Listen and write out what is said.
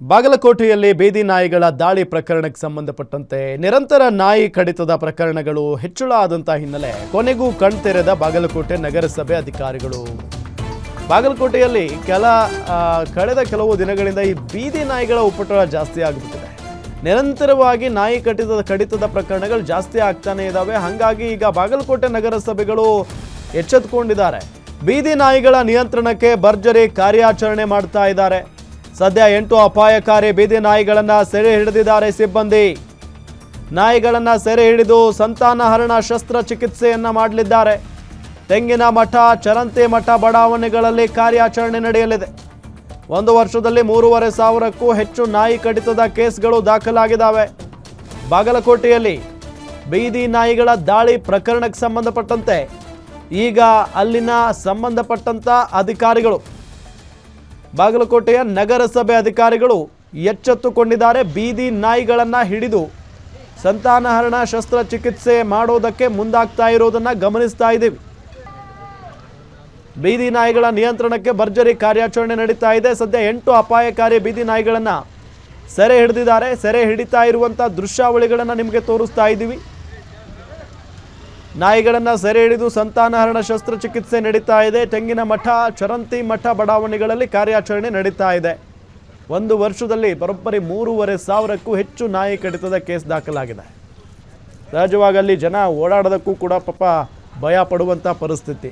ಬಾಗಲಕೋಟೆಯಲ್ಲಿ ಬೀದಿ ನಾಯಿಗಳ ದಾಳಿ ಪ್ರಕರಣಕ್ಕೆ ಸಂಬಂಧಪಟ್ಟಂತೆ ನಿರಂತರ ನಾಯಿ ಕಡಿತದ ಪ್ರಕರಣಗಳು ಹೆಚ್ಚಳ ಆದಂತ ಹಿನ್ನೆಲೆ ಕೊನೆಗೂ ಕಣ್ತೆರೆದ ಬಾಗಲಕೋಟೆ ನಗರಸಭೆ ಅಧಿಕಾರಿಗಳು. ಬಾಗಲಕೋಟೆಯಲ್ಲಿ ಕಳೆದ ಕೆಲವು ದಿನಗಳಿಂದ ಈ ಬೀದಿ ನಾಯಿಗಳ ಉಪಟಳ ಜಾಸ್ತಿ ಆಗಿಬಿಟ್ಟಿದೆ. ನಿರಂತರವಾಗಿ ನಾಯಿ ಕಡಿತದ ಪ್ರಕರಣಗಳು ಜಾಸ್ತಿ ಆಗ್ತಾನೆ ಇದ್ದಾವೆ. ಹಾಗಾಗಿ ಈಗ ಬಾಗಲಕೋಟೆ ನಗರಸಭೆಗಳು ಎಚ್ಚೆತ್ತುಕೊಂಡಿದ್ದಾರೆ. ಬೀದಿ ನಾಯಿಗಳ ನಿಯಂತ್ರಣಕ್ಕೆ ಭರ್ಜರಿ ಕಾರ್ಯಾಚರಣೆ ಮಾಡ್ತಾ ಇದ್ದಾರೆ. ಸದ್ಯ 8 ಅಪಾಯಕಾರಿ ಬೀದಿ ನಾಯಿಗಳನ್ನು ಸೆರೆ ಹಿಡಿದಿದ್ದಾರೆ ಸಿಬ್ಬಂದಿ. ನಾಯಿಗಳನ್ನು ಸೆರೆ ಹಿಡಿದು ಸಂತಾನಹರಣ ಶಸ್ತ್ರಚಿಕಿತ್ಸೆಯನ್ನು ಮಾಡಲಿದ್ದಾರೆ. ತೆಂಗಿನ ಮಠ, ಚರಂತಿ ಮಠ ಬಡಾವಣೆಗಳಲ್ಲಿ ಕಾರ್ಯಾಚರಣೆ ನಡೆಯಲಿದೆ. 1 ವರ್ಷದಲ್ಲಿ 3,500ಕ್ಕೂ ಹೆಚ್ಚು ನಾಯಿ ಕಡಿತದ ಕೇಸ್ಗಳು ದಾಖಲಾಗಿದ್ದಾವೆ. ಬಾಗಲಕೋಟೆಯಲ್ಲಿ ಬೀದಿ ನಾಯಿಗಳ ದಾಳಿ ಪ್ರಕರಣಕ್ಕೆ ಸಂಬಂಧಪಟ್ಟಂತೆ ಈಗ ಅಲ್ಲಿನ ಸಂಬಂಧಪಟ್ಟಂತ ಅಧಿಕಾರಿಗಳು, ಬಾಗಲಕೋಟೆಯ ನಗರಸಭೆ ಅಧಿಕಾರಿಗಳು ಎಚ್ಚೆತ್ತುಕೊಂಡಿದ್ದಾರೆ. ಬೀದಿ ನಾಯಿಗಳನ್ನು ಹಿಡಿದು ಸಂತಾನಹರಣ ಶಸ್ತ್ರಚಿಕಿತ್ಸೆ ಮಾಡೋದಕ್ಕೆ ಮುಂದಾಗ್ತಾ ಇರೋದನ್ನು ಗಮನಿಸ್ತಾ ಇದ್ದೀವಿ. ಬೀದಿ ನಾಯಿಗಳ ನಿಯಂತ್ರಣಕ್ಕೆ ಭರ್ಜರಿ ಕಾರ್ಯಾಚರಣೆ ನಡೀತಾ ಇದೆ. ಸದ್ಯ 8 ಅಪಾಯಕಾರಿ ಬೀದಿ ನಾಯಿಗಳನ್ನು ಸೆರೆ ಹಿಡಿದಿದ್ದಾರೆ. ಸೆರೆ ಹಿಡಿತಾ ಇರುವಂಥ ದೃಶ್ಯಾವಳಿಗಳನ್ನು ನಿಮಗೆ ತೋರಿಸ್ತಾ ಇದ್ದೀವಿ. ನಾಯಿಗಳನ್ನು ಸೆರೆ ಹಿಡಿದು ಸಂತಾನಹರಣ ಶಸ್ತ್ರಚಿಕಿತ್ಸೆ ನಡೀತಾ ಇದೆ. ತೆಂಗಿನ ಮಠ, ಚರಂತಿ ಮಠ ಬಡಾವಣೆಗಳಲ್ಲಿ ಕಾರ್ಯಾಚರಣೆ ನಡೀತಾ ಇದೆ. 1 ವರ್ಷದಲ್ಲಿ ಬರೋಬ್ಬರಿ 3,500ಕ್ಕೂ ಹೆಚ್ಚು ನಾಯಿ ಕಡಿತದ ಕೇಸ್ ದಾಖಲಾಗಿದೆ. ಸಹಜವಾಗಿ ಅಲ್ಲಿ ಜನ ಓಡಾಡೋದಕ್ಕೂ ಕೂಡ ಪಾಪ ಭಯ ಪಡುವಂಥ ಪರಿಸ್ಥಿತಿ.